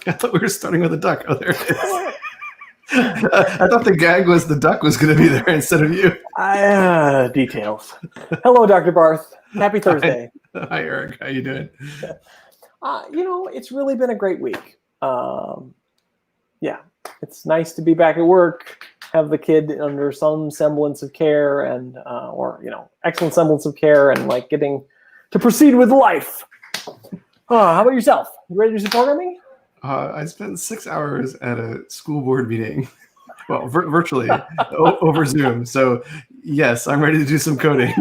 I thought we were starting with a duck. Oh, there it is. I thought the gag was the duck was going to be there instead of you. Details. Hello, Dr. Barth. Happy Thursday. Hi, Eric. How you doing? It's really been a great week. It's nice to be back at work, have the kid under some semblance of care and, excellent semblance of care and like getting to proceed with life. How about yourself? You ready to do some programming? I spent 6 hours at a school board meeting. Well, virtually over Zoom. So yes, I'm ready to do some coding.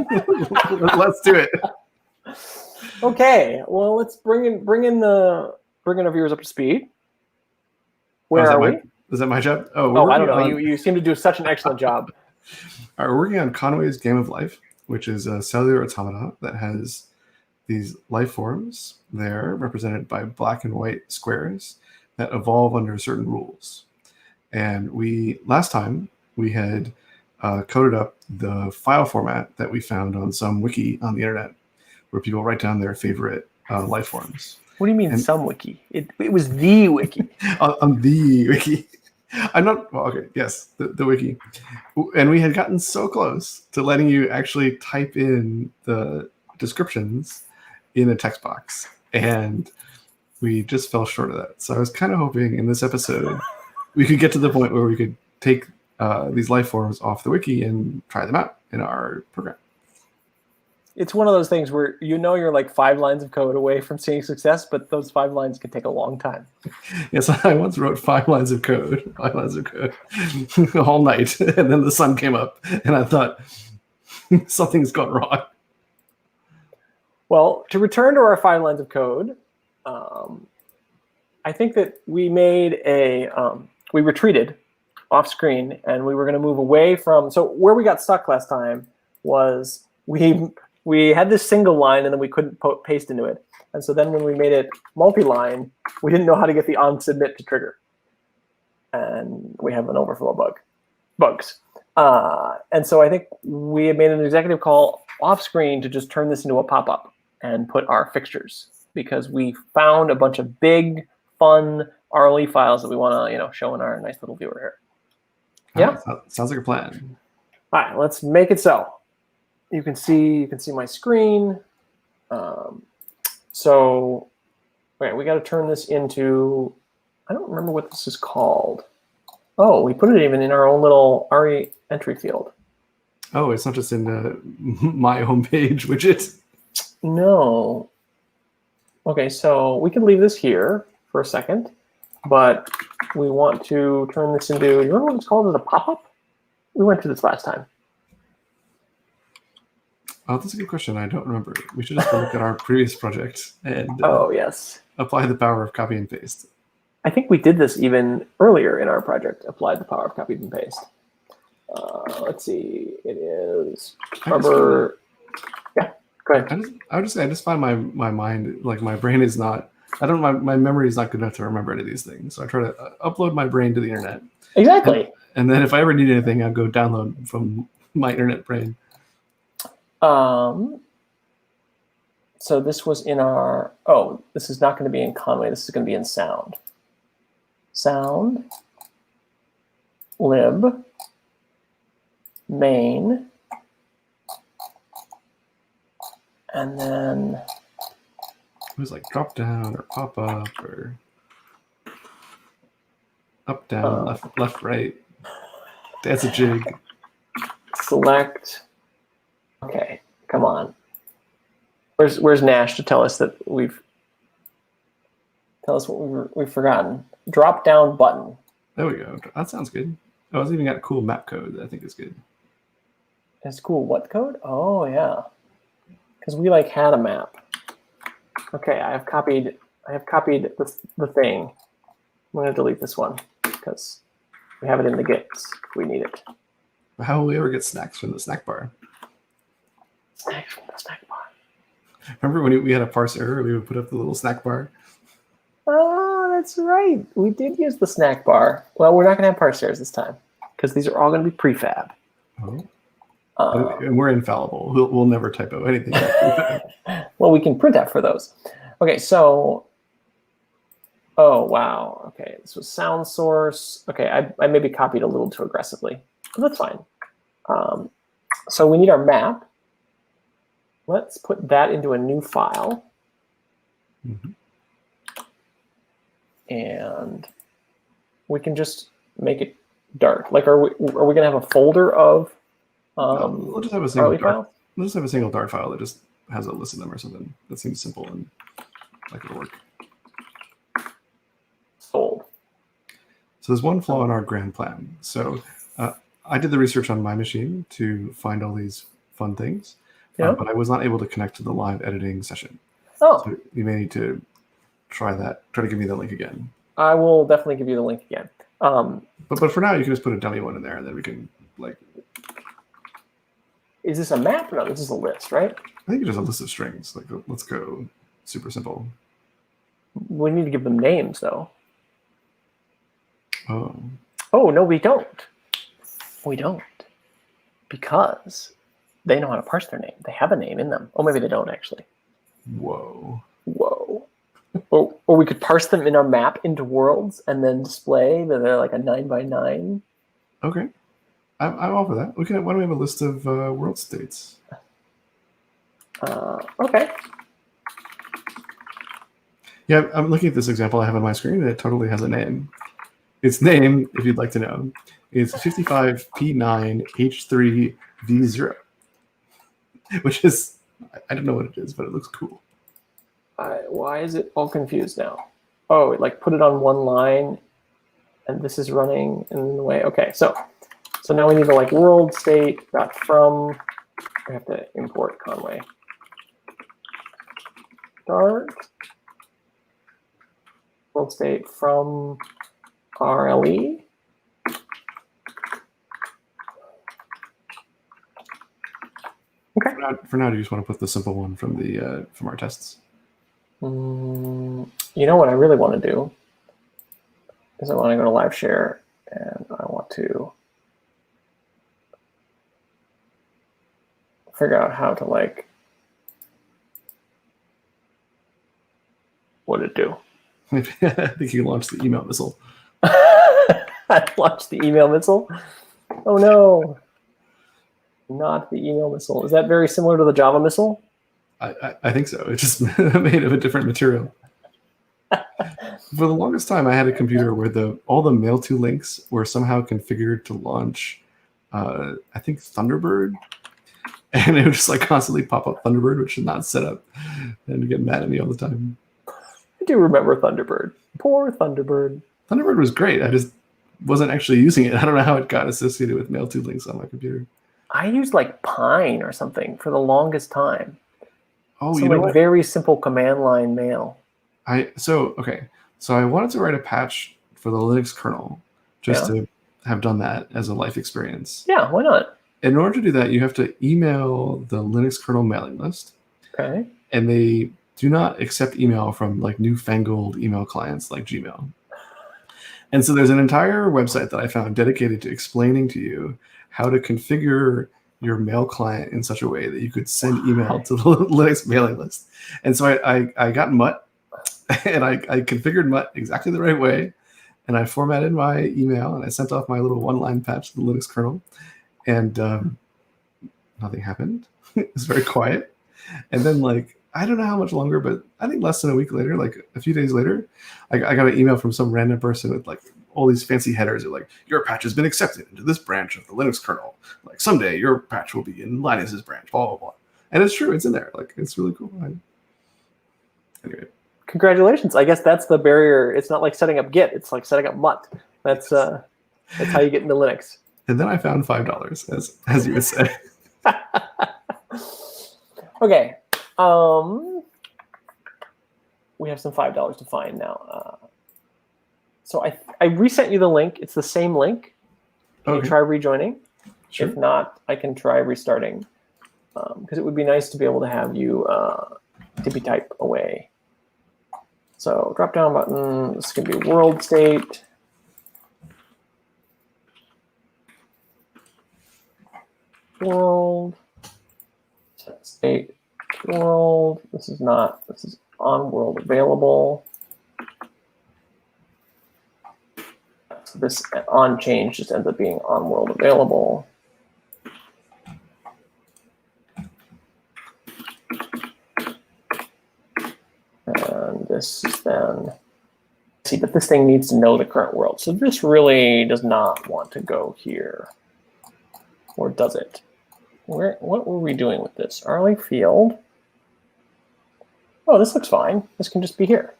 Let's do it. Okay. Well, let's bring our viewers up to speed. Where are we? Is that my job? I don't know. You seem to do such an excellent job. All right, we're working on Conway's Game of Life, which is a cellular automata that has these life forms. They're represented by black and white squares that evolve under certain rules. And last time we had coded up the file format that we found on some wiki on the internet, where people write down their favorite life forms. What do you mean some wiki? It was the wiki. On the wiki. I'm not, well, okay, yes, the wiki. And we had gotten so close to letting you actually type in the descriptions in a text box. And we just fell short of that. So I was kind of hoping in this episode we could get to the point where we could take these life forms off the wiki and try them out in our program. It's one of those things where you're like 5 lines of code away from seeing success, but those 5 lines can take a long time. Yes, I once wrote 5 lines of code all night, and then the sun came up, and I thought, something's gone wrong. Well, to return to our 5 lines of code, I think that we made we retreated off screen, and we were going to move away from, so where we got stuck last time was we had this single line and then we couldn't paste into it. And so then when we made it multi-line, we didn't know how to get the on submit to trigger. And we have an overflow bugs. And so I think we had made an executive call off screen to just turn this into a pop-up and put our fixtures, because we found a bunch of big, fun RLE files that we want to show in our nice little viewer here. Yeah? Sounds like a plan. All right, let's make it so. You can see my screen. So we got to turn this into, I don't remember what this is called. Oh, we put it even in our own little RE entry field. Oh, it's not just in the my homepage widget. No. Okay, so we can leave this here for a second, but we want to turn this into, you remember what it's called as a pop-up? We went through this last time. Oh, that's a good question. I don't remember. We should just look at our previous project and yes, apply the power of copy and paste. I think we did this even earlier in our project, applied the power of copy and paste. Let's see. It is rubber. Yeah, go ahead. I just find my mind, like my brain is not, my memory is not good enough to remember any of these things. So I try to upload my brain to the internet. Exactly. And then if I ever need anything, I'll go download from my internet brain. So this was in our, this is not going to be in Conway. This is going to be in sound. Sound, lib, main, and then it was like drop down or pop up or up, down, left, right. That's a jig. Select. Okay, come on. Where's Nash to tell us that tell us what we've forgotten? Drop down button. There we go. That sounds good. Oh, it's even got cool map code that I think is good. It's cool. What code? Oh yeah, because we had a map. Okay, I have copied the thing. I'm gonna delete this one because we have it in the gits. We need it. How will we ever get snacks from the snack bar? Snacks from the snack bar. Remember when we had a parse error, we would put up the little snack bar? Oh, that's right. We did use the snack bar. Well, we're not going to have parse errors this time because these are all going to be prefab. Oh. And we're infallible. We'll never typo anything. Well, we can print out for those. Okay, so Oh, wow. Okay, this was sound source. Okay, I maybe copied a little too aggressively. But that's fine. So we need our map. Let's put that into a new file. Mm-hmm. And we can just make it dark. Like, are we gonna have a folder of We'll just have a single Arly dark. files? We'll just have a single dark file that just has a list of them or something. That seems simple and like it'll work. Sold. So there's one flaw in our grand plan. So I did the research on my machine to find all these fun things, Yeah. but I was not able to connect to the live editing session. Oh, So you may need to try that. Try to give me the link again. I will definitely give you the link again. But for now, you can just put a dummy one in there, and then we can like. Is this a map? No, this is a list, right? I think it's just a list of strings. Like, let's go super simple. We need to give them names, though. Oh. Oh, no, we don't. We don't. Because they know how to parse their name. They have a name in them. Oh, maybe they don't, actually. Whoa. Whoa. Or we could parse them in our map into worlds and then display that they're like a 9x9. Okay. I'm all for that. Why don't we have a list of world states? Okay. Yeah, I'm looking at this example I have on my screen, and it totally has a name. Its name, if you'd like to know, is 55P9H3V0, which is, I don't know what it is, but it looks cool. Why is it all confused now? Oh, it like put it on one line, and this is running in the way. Okay, so now we need to like world state dot from. We have to import Conway. Start world state from RLE. Okay. For now, do you just want to put the simple one from the from our tests? You know what I really want to do is I want to go to live share and I want to figure out how to like what did it do. I think you can launch the email missile. I launched the email missile. Oh no, not the email missile. Is that very similar to the Java missile? I think so. It's just made of a different material. For the longest time, I had a computer where all the mail to links were somehow configured to launch, I think Thunderbird, and it would just like constantly pop up Thunderbird, which is not set up, and get mad at me all the time. I do remember Thunderbird. Poor Thunderbird. Thunderbird was great. I just wasn't actually using it. I don't know how it got associated with mail to links on my computer. I used like Pine or something for the longest time. Oh, some you know like what? Very simple command line mail. So I wanted to write a patch for the Linux kernel just to have done that as a life experience. Yeah, why not? In order to do that, you have to email the Linux kernel mailing list. Okay. And they do not accept email from like newfangled email clients like Gmail. And so there's an entire website that I found dedicated to explaining to you how to configure your mail client in such a way that you could send email to the Linux mailing list. And so I got Mutt, and I configured Mutt exactly the right way, and I formatted my email, and I sent off my little one-line patch to the Linux kernel, and nothing happened. It was very quiet. And then, like, I don't know how much longer, but I think less than a week later, like a few days later, I got an email from some random person with like all these fancy headers of like, your patch has been accepted into this branch of the Linux kernel. Like someday your patch will be in Linus's branch, blah, blah, blah. And it's true, it's in there. Like, it's really cool. Anyway. Congratulations. I guess that's the barrier. It's not like setting up Git. It's like setting up Mutt. That's how you get into Linux. And then I found $5, as you would say. Okay. We have some $5 to find now. So I resent you the link. It's the same link. Can you try rejoining? Sure. If not, I can try restarting. Because it would be nice to be able to have you tippy type away. So drop down button. This can be world state. World state world. This is on world available. So this on change just ends up being on world available. And this is then, see, but this thing needs to know the current world. So this really does not want to go here. Or does it? What were we doing with this? Arley Field. Oh, this looks fine. This can just be here.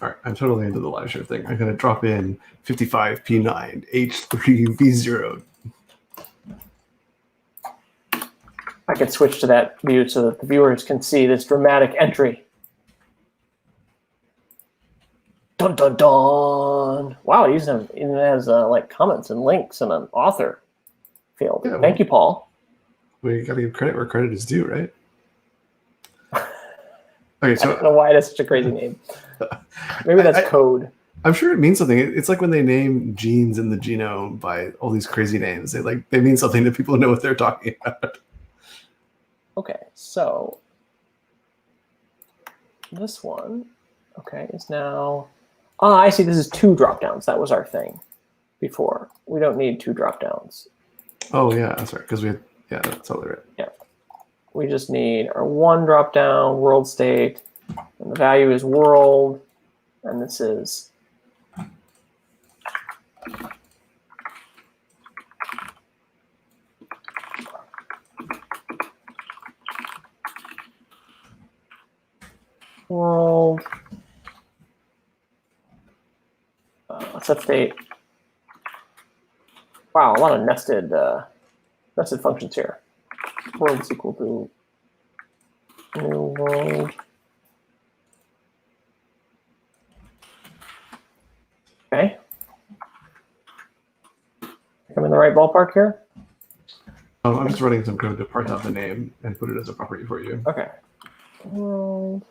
All right, I'm totally into the live show thing. I'm going to drop in 55P9H3V0. I could switch to that view so that the viewers can see this dramatic entry. Dun dun dun! Wow, it even has like comments and links and an author field. Yeah, thank you, Paul. We got to give credit where credit is due, right? Okay, so I don't know why that's such a crazy name. Maybe that's code. I'm sure it means something. It's like when they name genes in the genome by all these crazy names. They mean something that people know what they're talking about. Okay, so this one, okay, is now. Ah, I see. This is 2 drop-downs. That was our thing before. We don't need 2 drop-downs. Oh yeah, that's right. Because yeah, that's totally right. Yeah, we just need our 1 drop-down, world state, and the value is world, and this is world. Set state. Wow, a lot of nested functions here. World is equal to new world. Okay. I'm in the right ballpark here? I'm just running some code to parse out the name and put it as a property for you. Okay. World.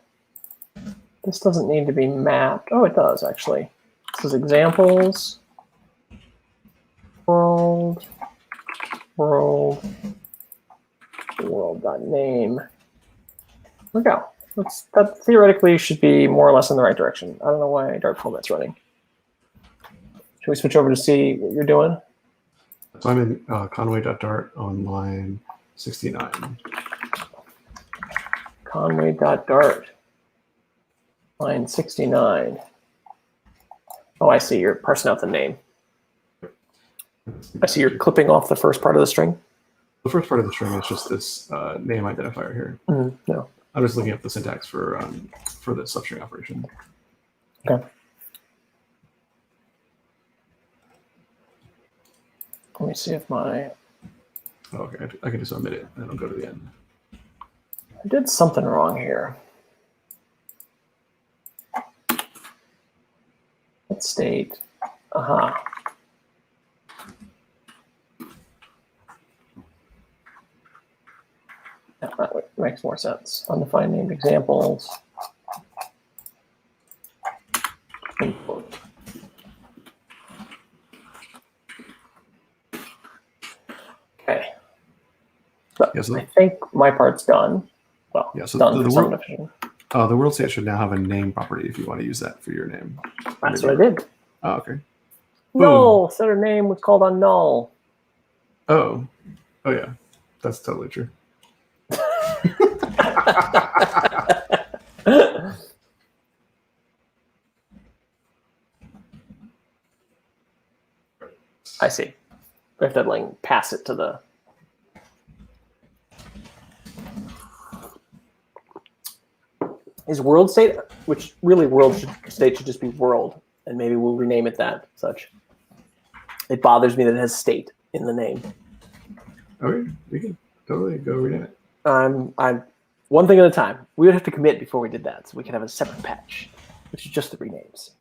This doesn't need to be mapped. Oh, it does, actually. This is examples. World. World.name. There we go. That theoretically should be more or less in the right direction. I don't know why Dart format's running. Should we switch over to see what you're doing? So I'm in Conway.dart on line 69. Conway.dart, line 69. Oh, I see. You're parsing out the name. I see you're clipping off the first part of the string. The first part of the string is just this name identifier here. No. I'm just looking up the syntax for the substring operation. Okay. Let me see if my... Oh, okay, I can just omit it and I'll go to the end. I did something wrong here. Let's state. Aha. That makes more sense. Undefined named examples. Import. Okay. So, yeah, so I think my part's done. Well, yeah, so done for some definition. The world state should now have a name property if you want to use that for your name. That's what I did. Oh, okay. Null. Setter name was called on null. Oh. Oh, yeah. That's totally true. I see. We have to like pass it to the. Is world state, which really state should just be world, and maybe we'll rename it that such. It bothers me that it has state in the name. Okay, we can totally go rename it. I'm one thing at a time. We would have to commit before we did that, so we could have a separate patch, which is just the renames.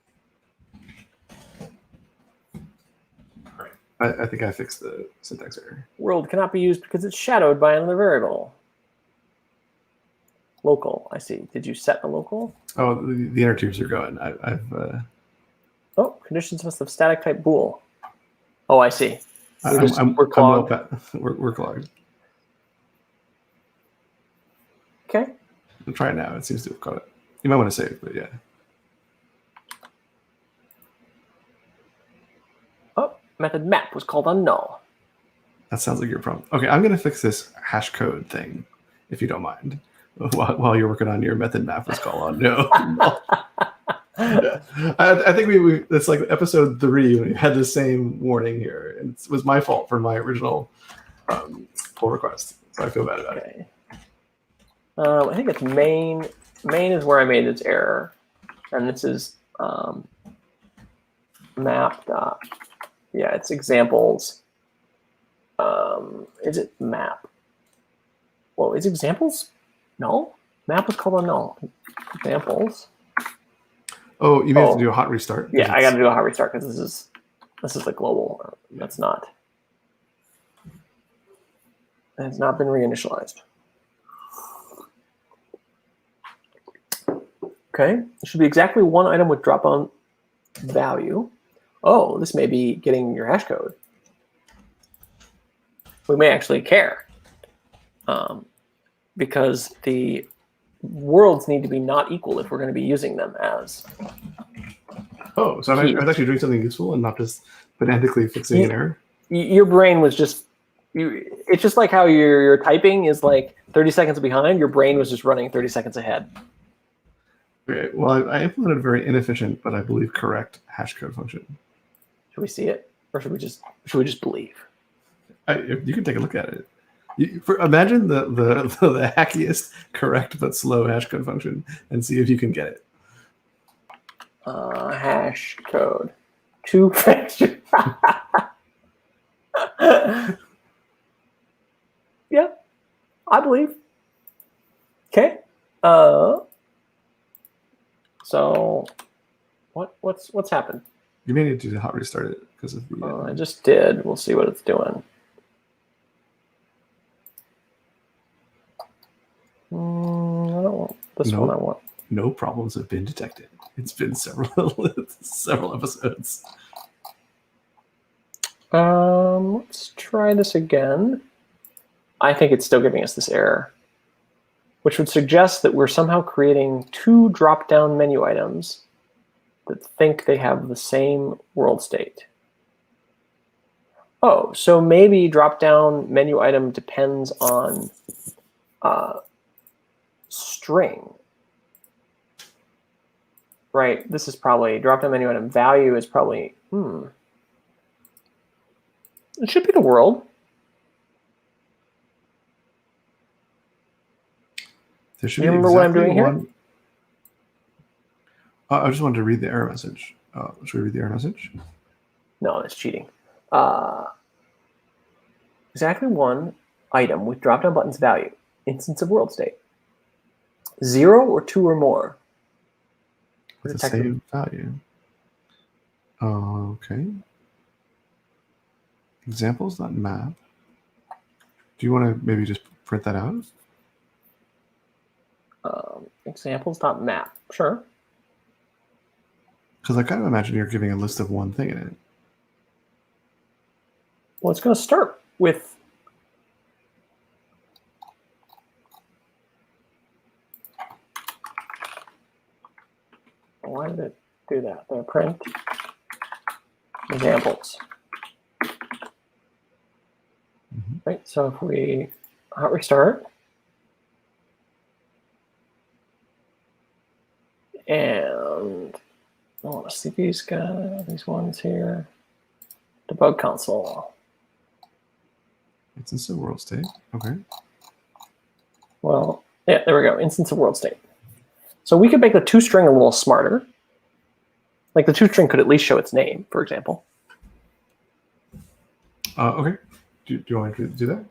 I think I fixed the syntax error. World cannot be used because it's shadowed by another variable. Local, I see. Did you set a local? Oh, the inner tubes are going. Oh, conditions must have static type bool. Oh, I see. We're clogged. We're clogged. Okay. I'll try it now. It seems to have caught it. You might want to save, but yeah. method map was called on null. That sounds like your problem. Okay, I'm going to fix this hash code thing, if you don't mind, while you're working on your method map was called on no. I think we it's like episode 3 when we had the same warning here. It was my fault for my original pull request, so I feel bad about it. I think it's main. Main is where I made this error, and this is map dot. Yeah, it's examples. Is it map? Whoa, is examples null? Map was called on null. Examples. Oh, you may have to do a hot restart. Yeah, I got to do a hot restart because this is the global. That's not. It has not been reinitialized. Okay, it should be exactly one item with drop-on value. Oh, this may be getting your hash code. We may actually care because the worlds need to be not equal if we're going to be using them as. Oh, so I was actually doing something useful and not just pedantically fixing an error. Your brain was just. It's just like how your typing is like 30 seconds behind. Your brain was just running 30 seconds ahead. Okay, well, I implemented a very inefficient, but I believe correct hash code function. Should we see it, or should we just believe? You can take a look at it. Imagine the hackiest, correct but slow hash code function, and see if you can get it. Hash code 2 factor. Yeah, I believe. Okay. So, what's happened? You may need to hot restart it because of the. I just did. We'll see what it's doing. I don't want this one. I want. No problems have been detected. It's been several episodes. Let's try this again. I think it's still giving us this error, which would suggest that we're somehow creating 2 drop-down menu items that think they have the same world state. Oh, so maybe drop-down menu item depends on string. Right, this is probably drop-down menu item value is probably, it should be the world. There should you be remember what I'm doing here? I just wanted to read the error message. Should we read the error message? No, that's cheating. Exactly one item with drop-down buttons value, instance of world state. 0 or 2 or more. With the same value. Okay. Examples.map. Do you want to maybe just print that out? Examples.map. Sure. Because I kind of imagine you're giving a list of one thing in it. Well, it's going to start with why did it do that? There, print examples. Right. So if we hot restart, and I want to see these guys, these ones here. Debug console. Instance of world state. Okay. Well, yeah, there we go. Instance of world state. So we could make the toString a little smarter. Like the toString could at least show its name, for example. Okay. Do you want me to do that?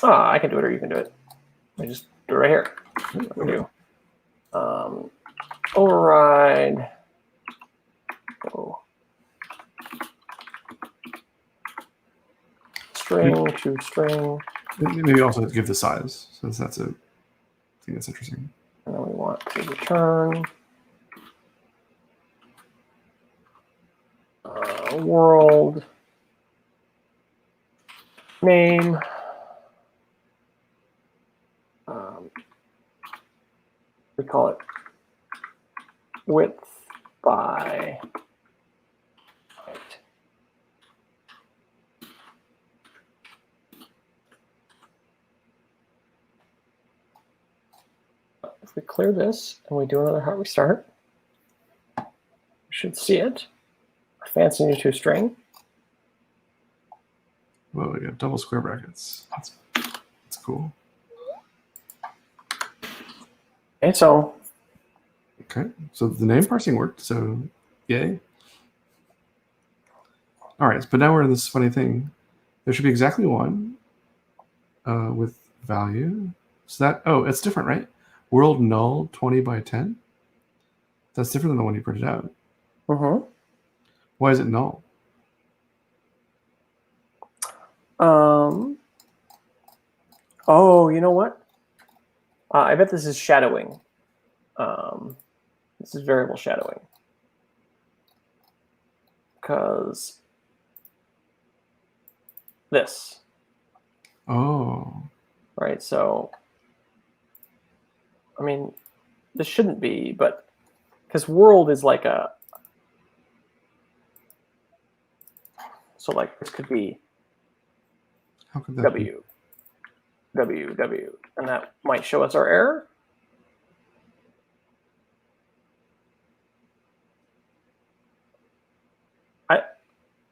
I can do it, or you can do it. I just do it right here. What we do? Override. Oh. String to string. Maybe also give the size, since that's a thing that's interesting. And then we want to return world name. We call it width by height. we clear this and we do another hard restart, we should see it. A fancy new toString. Whoa, we got double square brackets. That's cool. Okay, so the name parsing worked, so yay. All right, but now we're in this funny thing. There should be exactly one with value. So that, it's different, right? World null 20 by 10. That's different than the one you printed out. Mm-hmm. Why is it null? Oh, you know what? I bet this is shadowing. This is variable shadowing. Because this. Oh. Right, so, I mean, this shouldn't be, but because world is like a, so like this could be How could that W, W, W, and that might show us our error.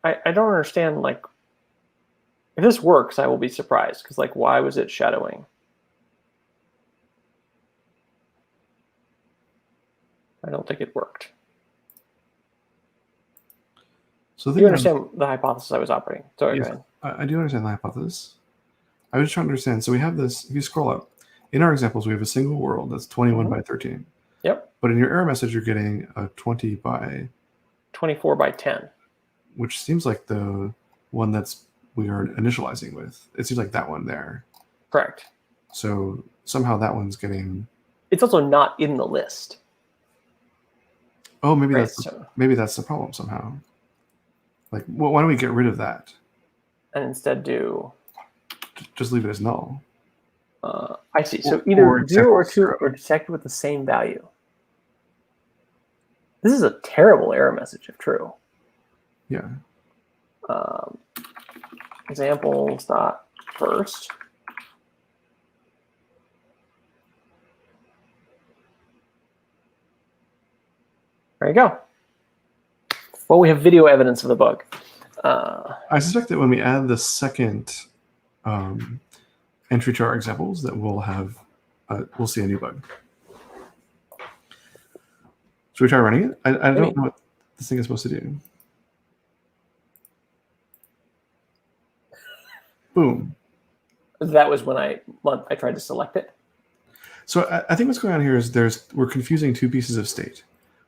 I don't understand, like, if this works, I will be surprised, because, like, why was it shadowing? I don't think it worked. So do you understand the hypothesis I was operating? Sorry, yes, go ahead. I do understand the hypothesis. I was just trying to understand. So we have this, if you scroll up, in our examples, we have a single world that's 21 by 13. Yep. But in your error message, you're getting a 20 by 24 by 10. Which seems like the one we are initializing with. It seems like that one there. Correct. So somehow that one's getting. It's also not in the list. Oh, maybe that's the problem somehow. Like, why don't we get rid of that? And instead do. Just leave it as null. I see. So either 0 or 2 are detected with the same value. This is a terrible error message if true. Yeah. Examples dot first. There you go. Well, we have video evidence of the bug. I suspect that when we add the second entry to our examples, that we'll see a new bug. Should we try running it? I don't know what this thing is supposed to do. Boom. That was when I tried to select it. So I think what's going on here is we're confusing two pieces of state.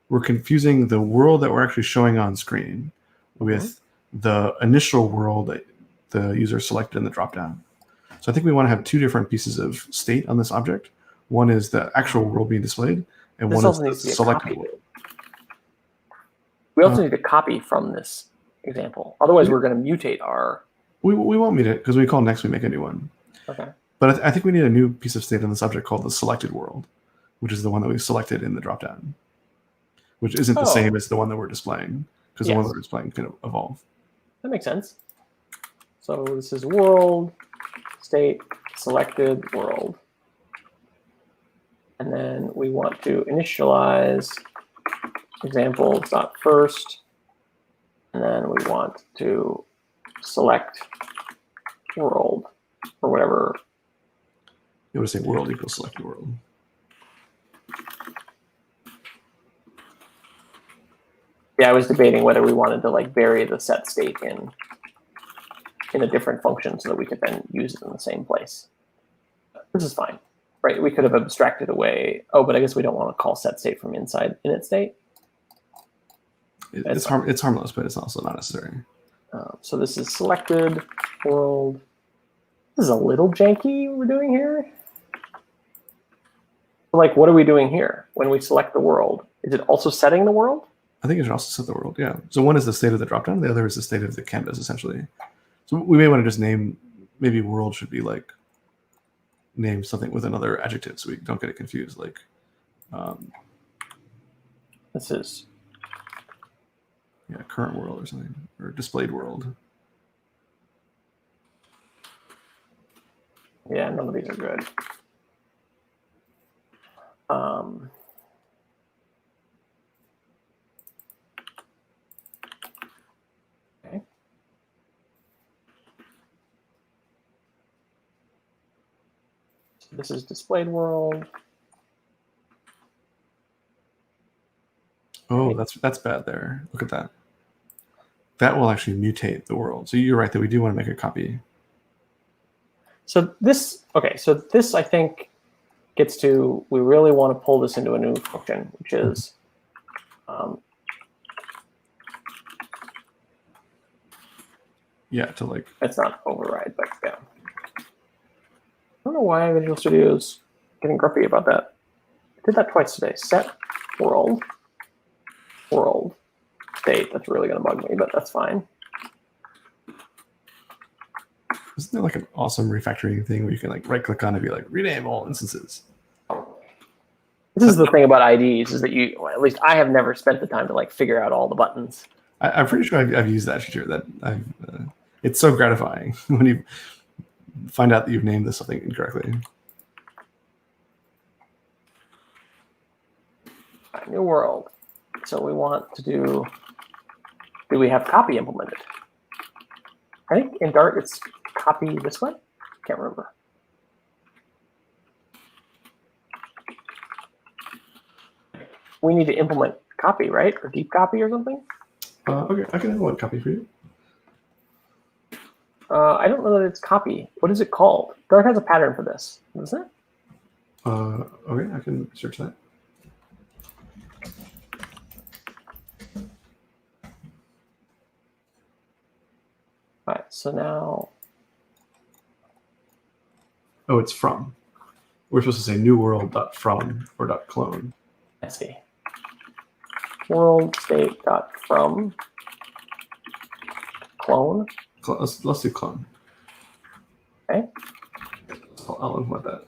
We're confusing the world that we're actually showing on screen with the initial world that the user selected in the dropdown. So I think we want to have two different pieces of state on this object. One is the actual world being displayed, and one is the selected world. We also need to copy from this example. Otherwise, we're going to mutate our... We won't mute it, because when we call next, we make a new one. Okay. But I think we need a new piece of state on this object called the selected world, which is the one that we selected in the dropdown, which isn't the same as the one that we're displaying, because the one that we're displaying can evolve. That makes sense. So this is world, state, selected world. And then we want to initialize examples.first. And then we want to select world, or whatever. You want to say world equals selected world. Yeah, I was debating whether we wanted to like bury the set state in a different function so that we could then use it in the same place. This is fine, right? We could have abstracted away. Oh, but I guess we don't want to call set state from inside init state. It's harmless, but it's also not necessary. So this is selected world. This is a little janky what we're doing here. Like, what are we doing here when we select the world? Is it also setting the world? I think it should also set the world, yeah. So one is the state of the dropdown, the other is the state of the canvas, essentially. So we may want to just maybe world should be like, name something with another adjective so we don't get it confused. Like, this is... yeah, current world or something, or displayed world. Yeah, none of these are good. Um, okay. So this is displayed world. Oh, that's bad there. Look at that. That will actually mutate the world. So you're right that we do want to make a copy. So this, okay, so this I think gets to, we really want to pull this into a new function, which is yeah, to like. It's not override, but yeah. I don't know why Visual Studio's getting grumpy about that. I did that twice today. Set world state. That's really going to bug me, but that's fine. Isn't there like an awesome refactoring thing where you can like right click on it and be like rename all instances? This is the thing about IDs is that you, well, at least I have never spent the time to like figure out all the buttons. I'm pretty sure I've used that feature. That it's so gratifying when you find out that you've named this something incorrectly. Right, new world. So we want to do we have copy implemented? I think in Dart it's copy this way. Can't remember. We need to implement copy, right? Or deep copy or something? Okay, I can have one copy for you. I don't know that it's copy. What is it called? Dart has a pattern for this, doesn't it? Okay, I can search that. All right, so now. Oh, it's from. We're supposed to say new world dot from or dot clone. I see. World state dot from clone. Let's do clone. Okay. I'll implement that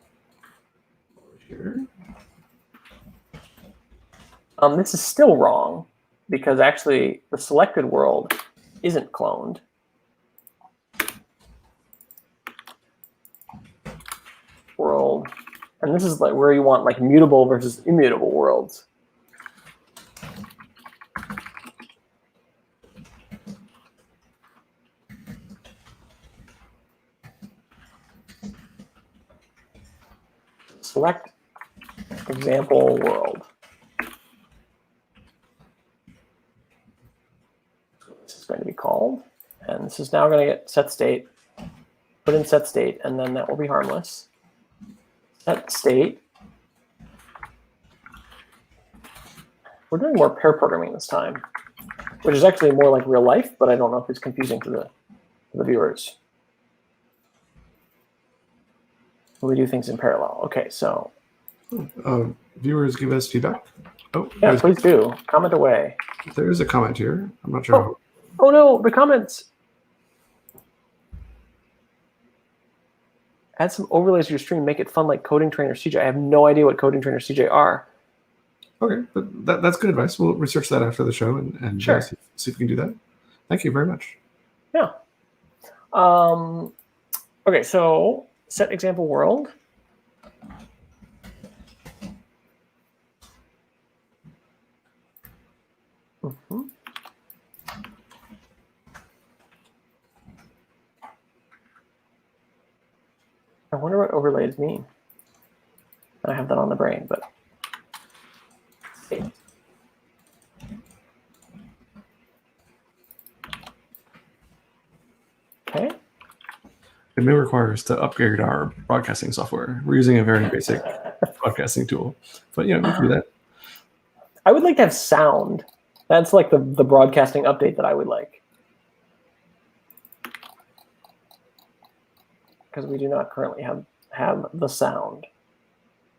over here. This is still wrong because actually the selected world isn't cloned. World, and this is like where you want like mutable versus immutable worlds. Select example world. This is going to be called, and this is now going to get set state. Put in set state, and then that will be harmless. Set state. We're doing more pair programming this time, which is actually more like real life, but I don't know if it's confusing to the viewers. We do things in parallel. Okay, so. Viewers give us feedback. Oh, yeah, please do. Comment away. There is a comment here. I'm not sure. Oh no, the comments. Add some overlays to your stream. Make it fun like Coding Trainer CJ. I have no idea what Coding Trainer CJ are. Okay, but that's good advice. We'll research that after the show and sure. see if we can do that. Thank you very much. Yeah. Okay, so set example world. Mm-hmm. I wonder what overlays mean. I have that on the brain, but. Okay. It may require us to upgrade our broadcasting software. We're using a very basic broadcasting tool, but we can do that. I would like to have sound. That's like the broadcasting update that I would like. Because we do not currently have the sound.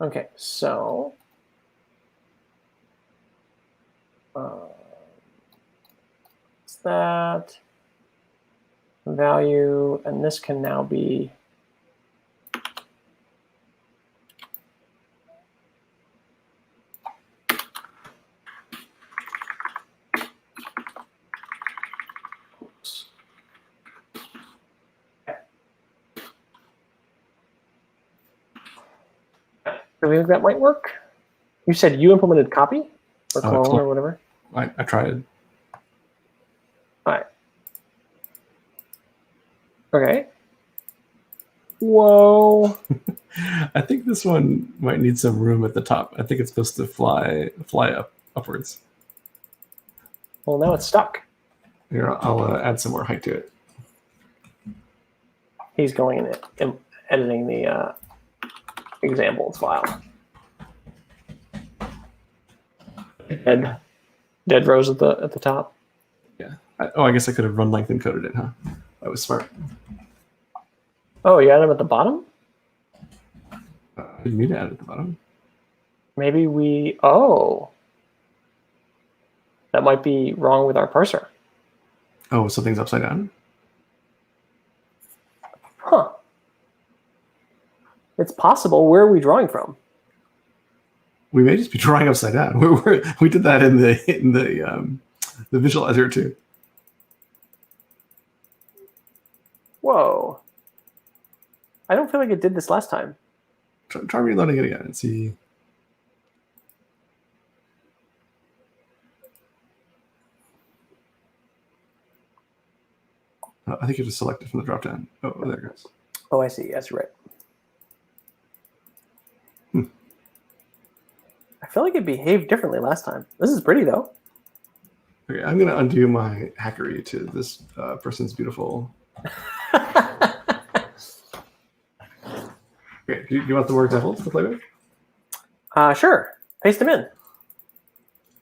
Okay, so it's that value, and this can now be do we think that might work? You said you implemented copy or clone Clone. or whatever? I tried. All right. Okay. Whoa. I think this one might need some room at the top. I think it's supposed to fly upwards. Well, now it's stuck. Here, I'll add some more height to it. He's going and editing the examples file. Dead rows at the top. Yeah. I guess I could have run length encoded it, huh? That was smart. Oh, you add them at the bottom? I didn't mean to add it at the bottom. Maybe we... Oh. That might be wrong with our parser. Oh, something's upside down? Huh. It's possible. Where are we drawing from? We may just be drawing upside down. We did that in the visualizer too. Whoa. I don't feel like it did this last time. Try reloading it again and see. I think you just select it from the drop down. Oh, there it goes. Oh, I see. Yes, you're right. I feel like it behaved differently last time. This is pretty, though. Okay, I'm going to undo my hackery to this person's beautiful. Okay, do you want the more examples to play with? Sure. Paste them in.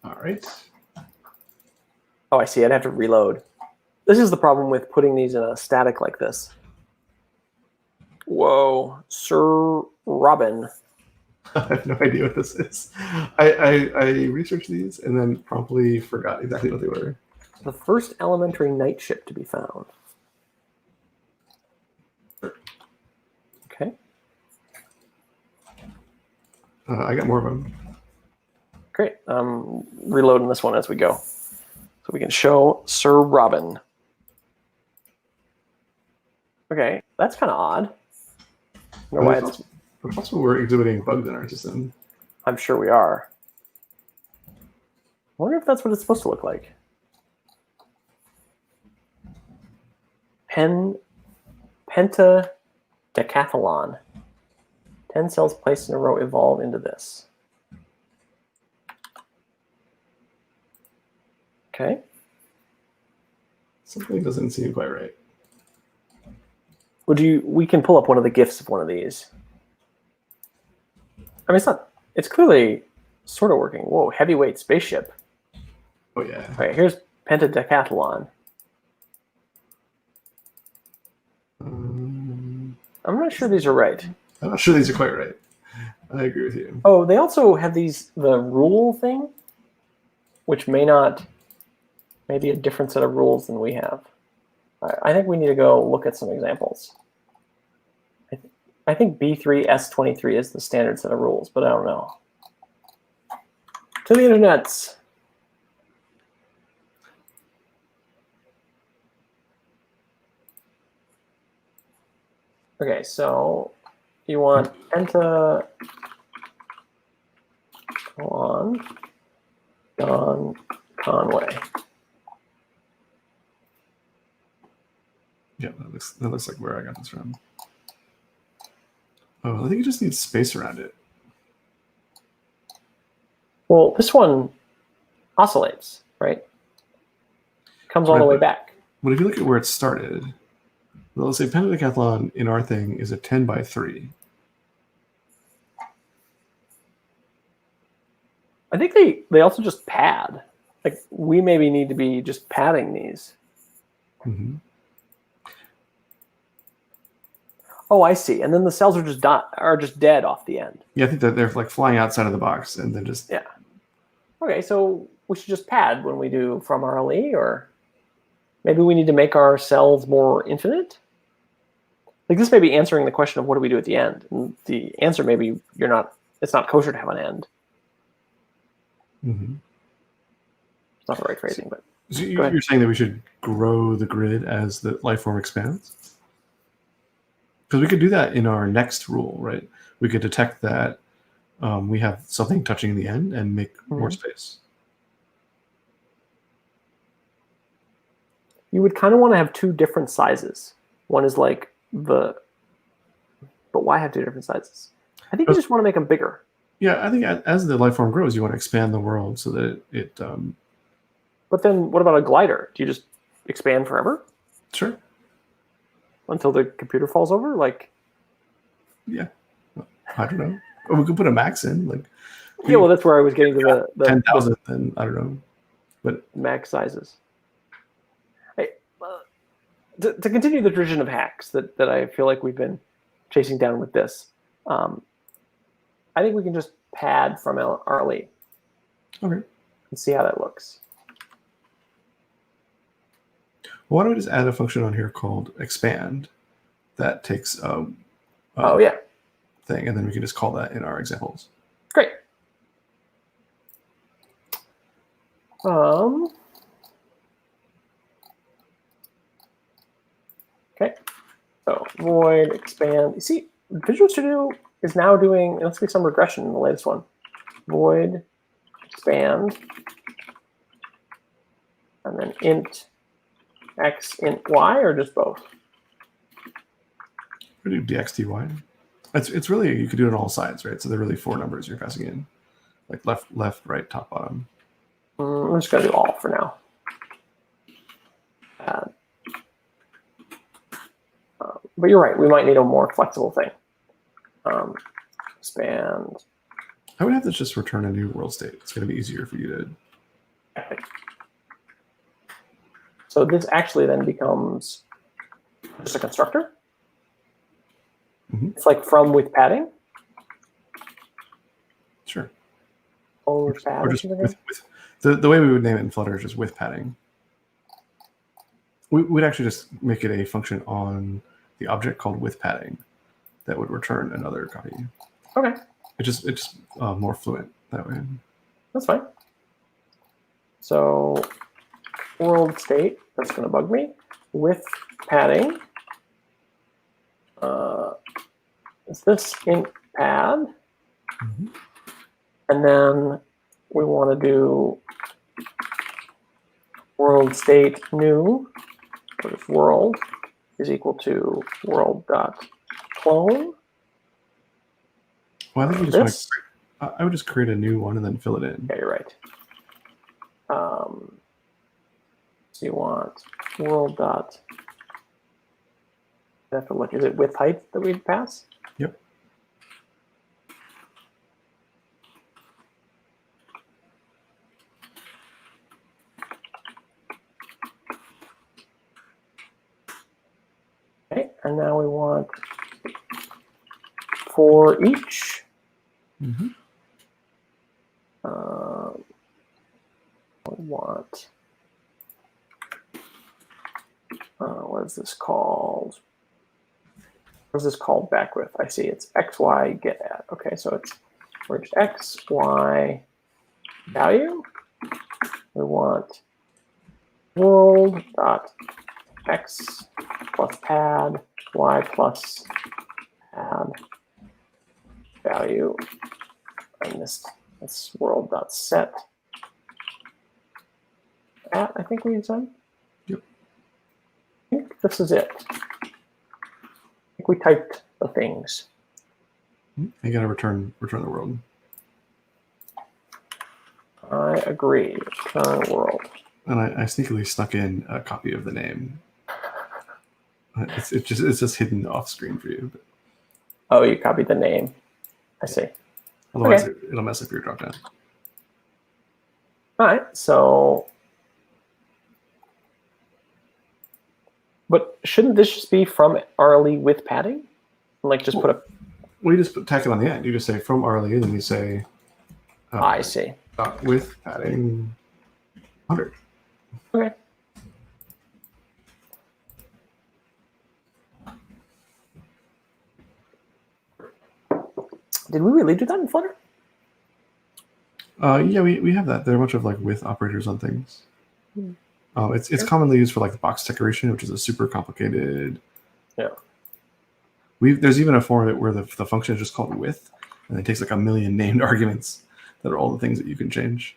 All right. Oh, I see. I'd have to reload. This is the problem with putting these in a static like this. Whoa. Sir Robin. I have no idea what this is. I researched these and then promptly forgot exactly what they were. The first elementary night ship to be found. Okay. I got more of them. Great. Reloading this one as we go. So we can show Sir Robin. Okay, that's kind of odd. I don't know why it's... But also we're exhibiting bugs in our system. I'm sure we are. I wonder if that's what it's supposed to look like. Pentadecathlon. 10 cells placed in a row evolve into this. Okay. Something doesn't seem quite right. We can pull up one of the GIFs of one of these. I mean, it's clearly sort of working. Whoa, heavyweight spaceship. Oh, yeah. All right, here's Pentadecathlon. I'm not sure these are right. I'm not sure these are quite right. I agree with you. Oh, they also have the rule thing, which may be a different set of rules than we have. I think we need to go look at some examples. I think B3S23 is the standard set of rules, but I don't know. To the internets. Okay, so you want Penta Don Conway. Yeah, that looks like where I got this from. Oh, I think it just needs space around it. Well, this one oscillates, right? Comes all the way back. But if you look at where it started, well, let's say Pentadecathlon in our thing is a 10 by 3. I think they also just pad. Like, we maybe need to be just padding these. Mm-hmm. Oh, I see. And then the cells are just dead off the end. Yeah, I think that they're like flying outside of the box and then just... Yeah. Okay, so we should just pad when we do from RLE, or maybe we need to make our cells more infinite? Like, this may be answering the question of what do we do at the end. And the answer may be it's not kosher to have an end. Mm-hmm. It's not the right phrasing, but... So you're saying that we should grow the grid as the life form expands? Because we could do that in our next rule, right? We could detect that we have something touching the end and make more Mhm. space. You would kind of want to have two different sizes. One is like but why have two different sizes? I think you just want to make them bigger. Yeah, I think as the life form grows, you want to expand the world so that it But then what about a glider? Do you just expand forever sure. until the computer falls over? Like, Yeah. I don't know. Or we could put a max in, like yeah, well, that's where I was getting to the 10,000, then I don't know. But max sizes. Hey, to continue the tradition of hacks that I feel like we've been chasing down with this, I think we can just pad from RLE okay. and see how that looks. Well, why don't we just add a function on here called expand that takes Oh, yeah. thing, and then we can just call that in our examples. Great. Okay. So void expand. You see, Visual Studio is now doing, it must be some regression in the latest one. Void expand, and then int x, int y, or just both? We do dxdy. It's really, you could do it on all sides, right? So they're really 4 numbers you're passing in, like left, right, top, bottom. I'm just going to do all for now. But you're right, we might need a more flexible thing. Expand. I would have to just return a new world state. It's going to be easier for you to. So this actually then becomes just a constructor. Mm-hmm. It's like from with padding. Sure. Or just with the way we would name it in Flutter is just with padding. We'd actually just make it a function on the object called with padding that would return another copy. Okay. It's just more fluent that way. That's fine. So world state, that's going to bug me. With padding. Is this int pad? Mm-hmm. And then we want to do world state new, or just world is equal to world.clone. Well, I think you just want to, I would just create a new one and then fill it in. Yeah, you're right. So you want world dot. I have to look. Is it width height that we'd pass? Yep. Okay, and now we want for each. Mm-hmm. We want. What is this called? What is this called back with? I see it's xy get at. Okay, so it's we're just x, y value. We want world dot x plus pad, y plus pad value, and this world dot set at, I think we said. Yep. I think this is it. I think we typed the things. You gotta return the world. I agree. Return world. And I sneakily snuck in a copy of the name. It's just hidden off screen for you. But oh, you copied the name. I see. Otherwise, it'll mess up your dropdown. All right. So, but shouldn't this just be from RLE with padding? Like just put a. Well, you just tack it on the end. You just say from RLE, and then you say. I see. With padding 100. Okay. Did we really do that in Flutter? Yeah, we have that. There are a bunch of like with operators on things. It's commonly used for like the box decoration, which is a super complicated. Yeah. There's even a form of it where the function is just called with, And it takes like a million named arguments that are all the things that you can change.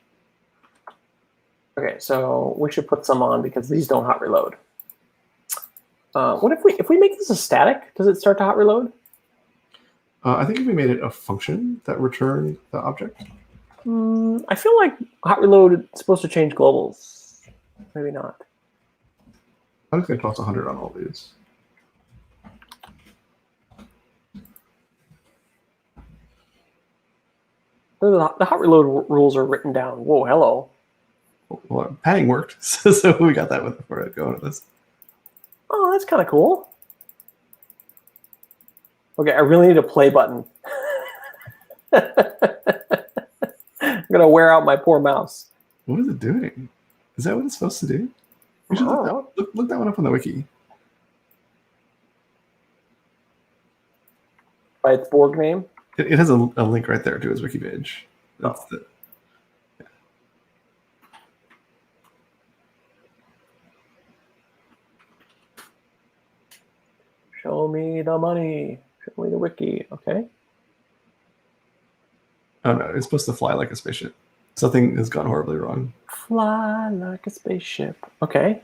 Okay, so we should put some on because these don't hot reload. What if we make this a static? Does it start to hot reload? I think if we made it a function that returned the object. I feel like hot reload is supposed to change globals. Maybe not. I'm just going to toss 100 on all these. The hot reload rules are written down. Whoa, hello. Well, padding worked, so we got that with before going with this. Oh, that's kind of cool. Okay, I really need a play button. I'm gonna wear out my poor mouse. What is it doing? Is that what it's supposed to do? We should look that one up on the wiki. By its Borg name? It has a link right there to his wiki page. That's the. Yeah. Show me the money. Show me the wiki. Okay. Oh no, it's supposed to fly like a spaceship. Something has gone horribly wrong. Fly like a spaceship. Okay.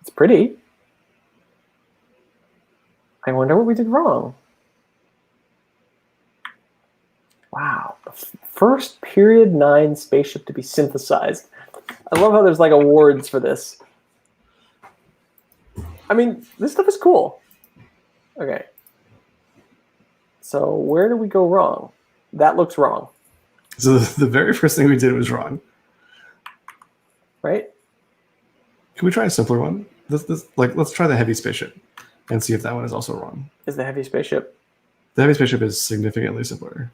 It's pretty. I wonder what we did wrong. Wow. The first period 9 spaceship to be synthesized. I love how there's like awards for this. I mean, this stuff is cool. Okay. So where do we go wrong? That looks wrong. So the very first thing we did was wrong. Right? Can we try a simpler one? Let's try the heavy spaceship and see if that one is also wrong. Is the heavy spaceship? The heavy spaceship is significantly simpler.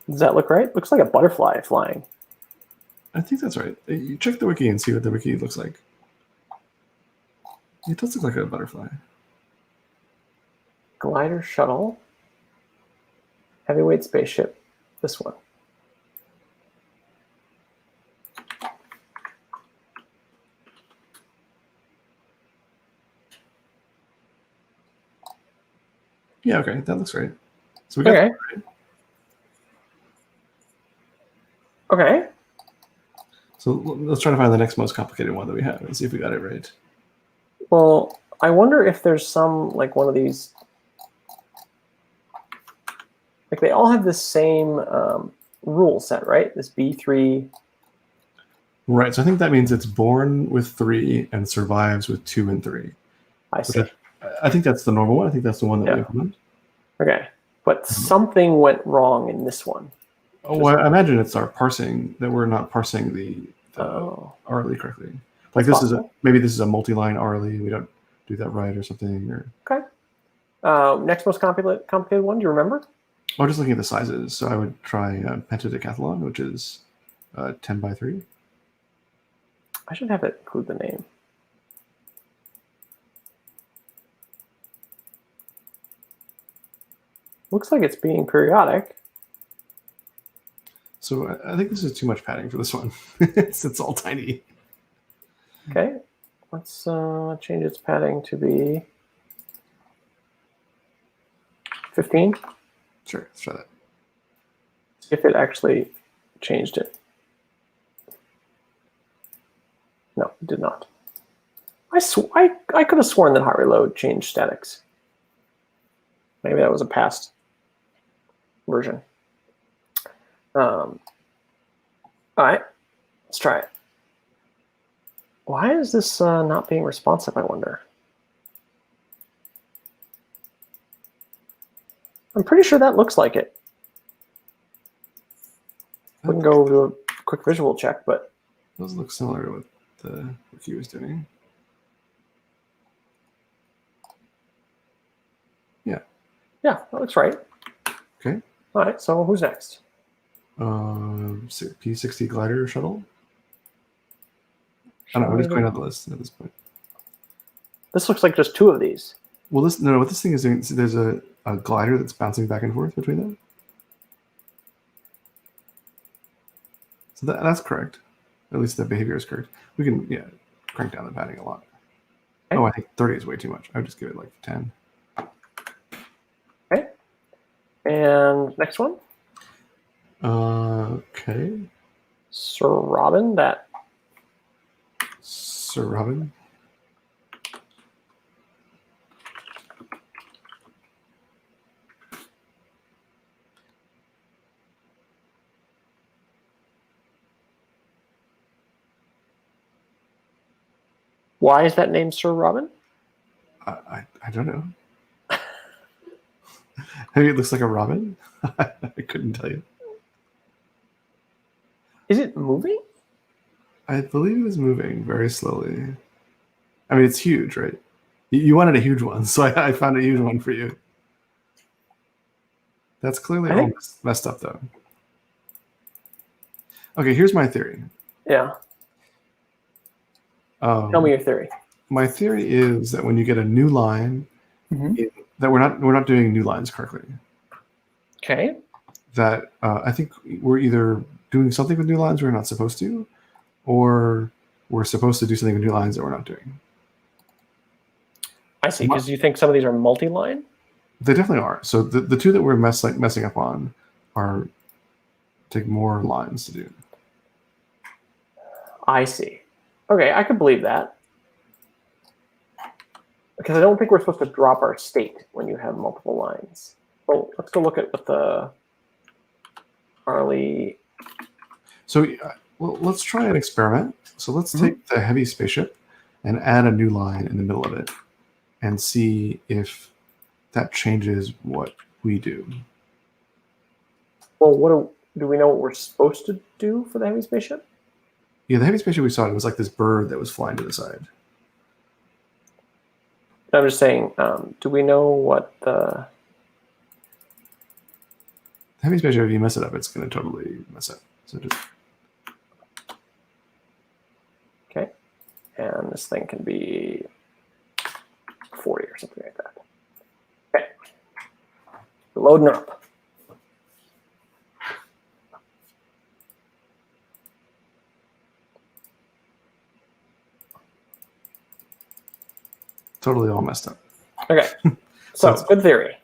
Does that look right? Looks like a butterfly flying. I think that's right. You check the wiki and see what the wiki looks like. It does look like a butterfly. Glider shuttle. Heavyweight spaceship. This one. Yeah, okay, that looks right. So we got that right. Okay. So let's try to find the next most complicated one that we have and see if we got it right. Well, I wonder if there's some, like one of these, like they all have the same rule set, right? This B3. Right, so I think that means it's born with 3 and survives with 2 and 3. I see. I think that's the normal one. I think that's the one that we implement. Okay, but something went wrong in this one. Oh, well, I imagine it's our parsing, that we're not parsing the RLE correctly. Like this possible. Maybe this is a multi-line RLE. We don't do that right or something. Or okay. Next most complicated one. Do you remember? I'm just looking at the sizes. So I would try pentadecathlon, which is 10 by 3. I should have it include the name. Looks like it's being periodic. So I think this is too much padding for this one. It's all tiny. Okay, let's change its padding to be 15. Sure, let's try that. If it actually changed it. No, it did not. I could have sworn that hot reload changed statics. Maybe that was a past version. All right, let's try it. Why is this not being responsive, I wonder? I'm pretty sure that looks like it. We can go do a quick visual check, but those look similar to what the wiki was doing. Yeah. Yeah, that looks right. Okay. All right, so who's next? P60 glider shuttle. I don't know, I'm just going down the list at this point. This looks like just 2 of these. Well, what this thing is doing, there's a glider that's bouncing back and forth between them. So that's correct. At least the behavior is correct. We can, crank down the padding a lot. Okay. Oh, I think 30 is way too much. I would just give it like 10. Okay. And next one. Okay. Sir Robin, that. Sir Robin. Why is that name Sir Robin? I don't know. Maybe it looks like a robin. I couldn't tell you. Is it moving? I believe it was moving very slowly. I mean, it's huge, right? You wanted a huge one, so I found a huge one for you. That's clearly I all think. messed up, though. Okay, here's my theory. Yeah. Tell me your theory. My theory is that when you get a new line, that we're not doing new lines correctly. Okay. That I think we're either doing something with new lines we're not supposed to, or we're supposed to do something with new lines that we're not doing. I see, because you think some of these are multi-line? They definitely are. So the two that we're messing up on are take more lines to do. I see. Okay, I could believe that. Because I don't think we're supposed to drop our state when you have multiple lines. Well, let's go look at what the Harley. So well, let's try an experiment. So let's take the heavy spaceship and add a new line in the middle of it and see if that changes what we do. Well, do we know what we're supposed to do for the heavy spaceship? Yeah, the heavy spaceship we saw, it was like this bird that was flying to the side. I'm just saying, do we know what the Heavy spaceship, if you mess it up, it's going to totally mess up. So just okay, and this thing can be 40 or something like that. Okay, loading up. totally all messed up. Okay, so good theory.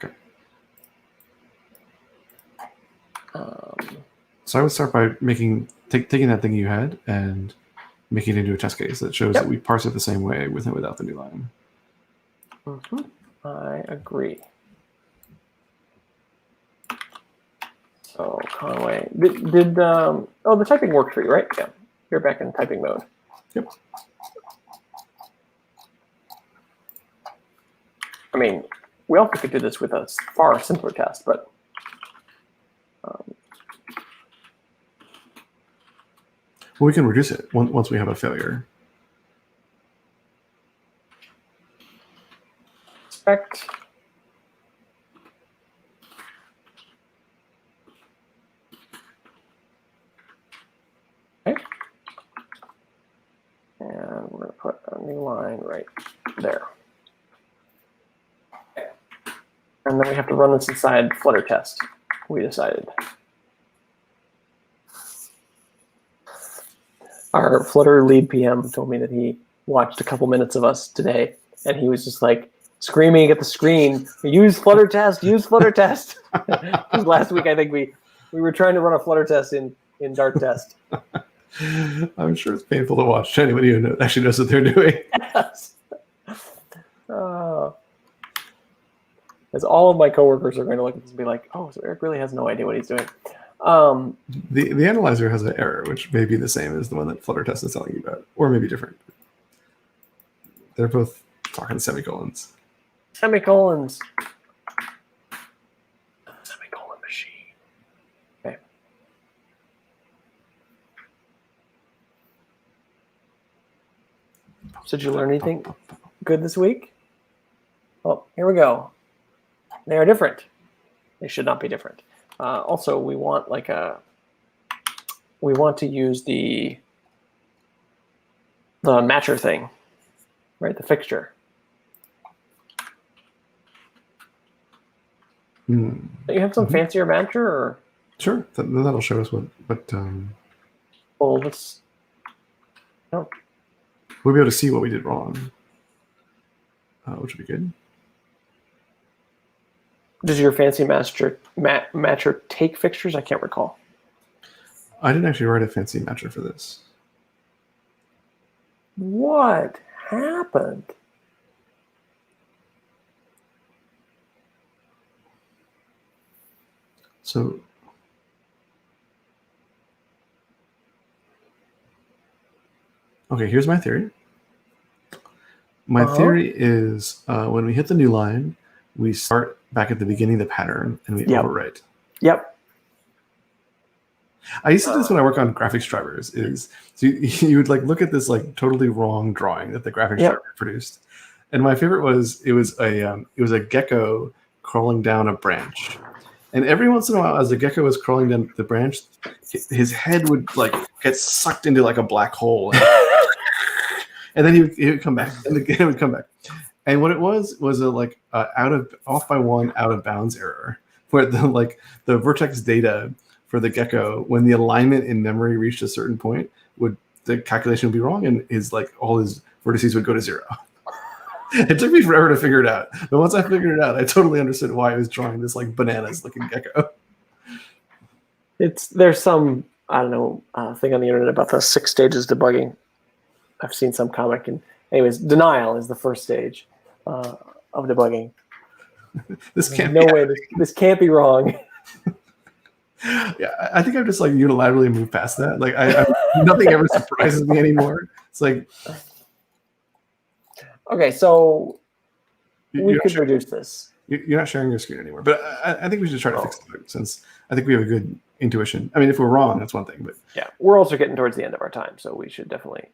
Okay. So I would start by taking that thing you had and making it into a test case that shows that we parse it the same way with and without the new line. I agree. So Conway, did oh, the typing worked for you, right? Yeah, you're back in typing mode. Yep. I mean, we also could do this with a far simpler test, but well, we can reduce it once we have a failure. Expect okay, and we're going to put a new line right there. Okay. And then we have to run this inside Flutter test. We decided. Our Flutter lead PM told me that he watched a couple minutes of us today, and he was just like screaming at the screen, "Use Flutter test! Use Flutter test!" Because last week I think we were trying to run a Flutter test in Dart test. I'm sure it's painful to watch to anybody who actually knows what they're doing. Yes. As all of my coworkers are going to look at this and be like, "Oh, so Eric really has no idea what he's doing." The analyzer has an error, which may be the same as the one that Flutter test is telling you about, or maybe different. They're both talking semicolons. Semicolons. Semicolon machine. Okay. So did you learn anything good this week? Well, here we go. They are different. They should not be different. Also, we want to use the matcher thing, right? The fixture. Do you have some fancier matcher, or? Sure, that'll show us what. Well, let's. No. We'll be able to see what we did wrong, which would be good. Does your fancy matcher take fixtures? I can't recall. I didn't actually write a fancy matcher for this. What happened? So okay, here's my theory. My theory is when we hit the new line, we start back at the beginning of the pattern and we overwrite. Yep. I used to do this when I work on graphics drivers. So you would like look at this like totally wrong drawing that the graphics driver produced, and my favorite was it was a gecko crawling down a branch, and every once in a while, as the gecko was crawling down the branch, his head would like get sucked into like a black hole, and then he would come back, and it would come back. And what it was a off by one out of bounds error, where the vertex data for the gecko, when the alignment in memory reached a certain point, the calculation would be wrong, and all his vertices would go to 0. It took me forever to figure it out, but once I figured it out, I totally understood why I was drawing this like bananas looking gecko. There's some thing on the internet about the 6 stages debugging. I've seen some comic, and anyways, denial is the first stage of debugging. This can't this can't be wrong. Yeah, I think I've just like unilaterally moved past that. Like nothing ever surprises me anymore. It's like, okay, so we could reduce this. You're not sharing your screen anymore, but I think we should try to fix it, since I think we have a good intuition. I mean, if we're wrong, that's one thing, but yeah, we're also getting towards the end of our time, so we should definitely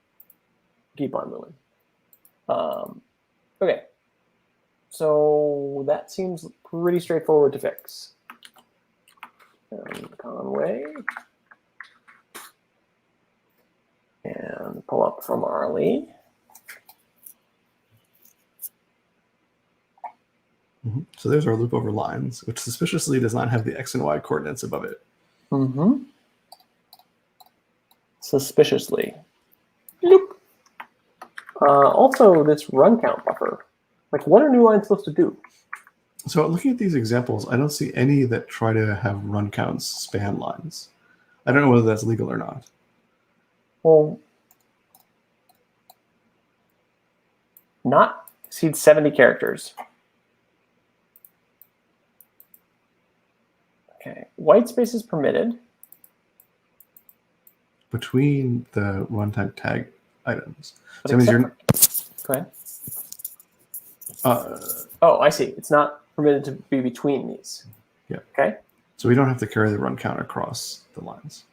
keep on moving. Okay, so that seems pretty straightforward to fix. Conway, and pull up from Arlie. So there's our loop over lines, which suspiciously does not have the X and Y coordinates above it. Suspiciously. Loop. Also, this run count buffer. Like, what are new lines supposed to do? So looking at these examples, I don't see any that try to have run counts span lines. I don't know whether that's legal or not. Well, not exceed 70 characters. Okay, white space is permitted. Between the runtime tag items. But so that means go ahead. Oh, I see. It's not permitted to be between these. Yeah. Okay. So we don't have to carry the run count across the lines.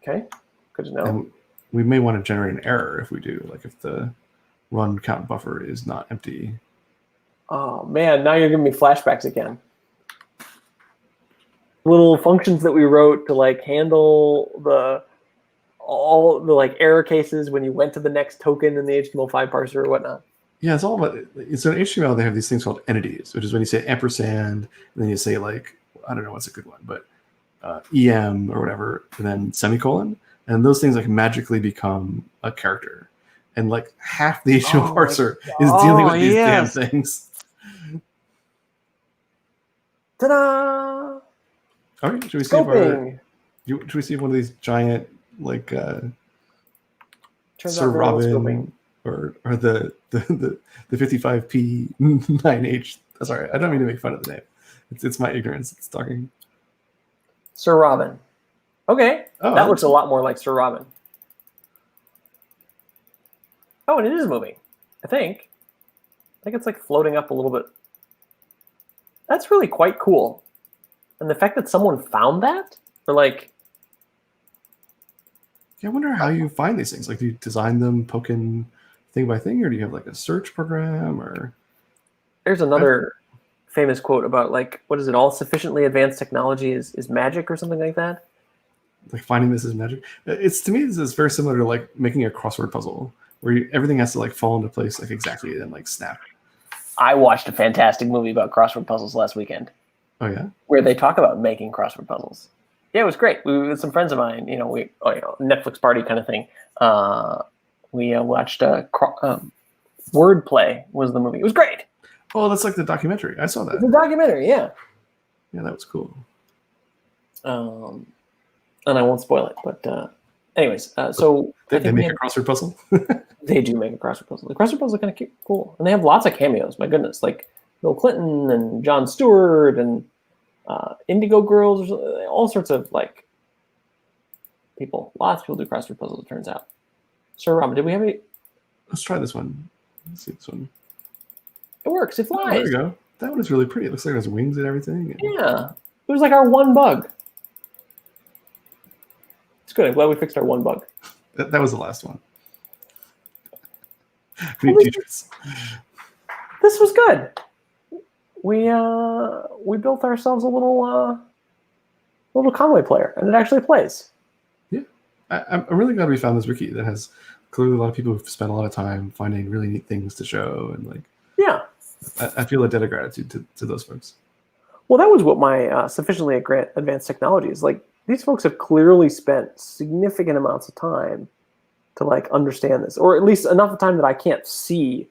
Okay. Good to know. And we may want to generate an error if we do, like if the run count buffer is not empty. Oh man, now you're giving me flashbacks again. Little functions that we wrote to like handle all the like error cases when you went to the next token in the HTML5 parser or whatnot. Yeah, it's all about it. So in HTML, they have these things called entities, which is when you say ampersand, and then you say like, I don't know what's a good one, but EM or whatever, and then semicolon. And those things like magically become a character. And like half the HTML parser is dealing with these damn things. Ta-da! All right, should we see if one of these giant like Sir Robin or the 55p 9H? Sorry, I don't mean to make fun of the name. It's my ignorance that's talking. Sir Robin. Okay, that looks a lot more like Sir Robin. Oh, and it is moving. I think it's like floating up a little bit. That's really quite cool. And the fact that someone found that, or like, yeah, I wonder how you find these things. Like, do you design them poking thing by thing, or do you have like a search program? Or there's another famous quote about like, what is it? All sufficiently advanced technology is magic, or something like that. Like finding this is magic. It's to me, this is very similar to like making a crossword puzzle, where everything has to like fall into place like exactly and like snap. I watched a fantastic movie about crossword puzzles last weekend. Oh yeah, where they talk about making crossword puzzles. Yeah, it was great. We were with some friends of mine. Netflix party kind of thing. We watched Wordplay was the movie. It was great. Oh, that's like the documentary. I saw that. It's a documentary, yeah. Yeah, that was cool. And I won't spoil it, but anyways, so They make a crossword puzzle. they do make a crossword puzzle. The crossword puzzle is kind of cool, and they have lots of cameos. My goodness, like Bill Clinton and Jon Stewart and Indigo Girls, all sorts of like people. Lots of people do crossword puzzles. It turns out. Sir Robin, did we have any? Let's try this one. Let's see this one. It works. It Oh, flies. there we go. That one is really pretty. It looks like it has wings and everything. And... Yeah, it was like our one bug. It's good. I'm glad we fixed our one bug. That was the last one. We need teachers. This was good. We built ourselves a little Conway player, and it actually plays. Yeah, I'm really glad we found this wiki that has clearly a lot of people who've spent a lot of time finding really neat things to show, and like, yeah, I feel a debt of gratitude to those folks. Well, that was what my sufficiently advanced technology is like. These folks have clearly spent significant amounts of time to like understand this, or at least enough time that I can't see.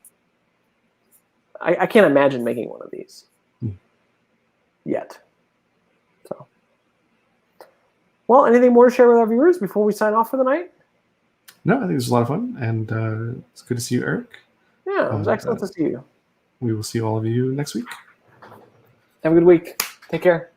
I can't imagine making one of these yet. So, well, anything more to share with our viewers before we sign off for the night? No, I think this was a lot of fun, and it's good to see you, Eric. Yeah, it was excellent to see you. We will see all of you next week. Have a good week. Take care.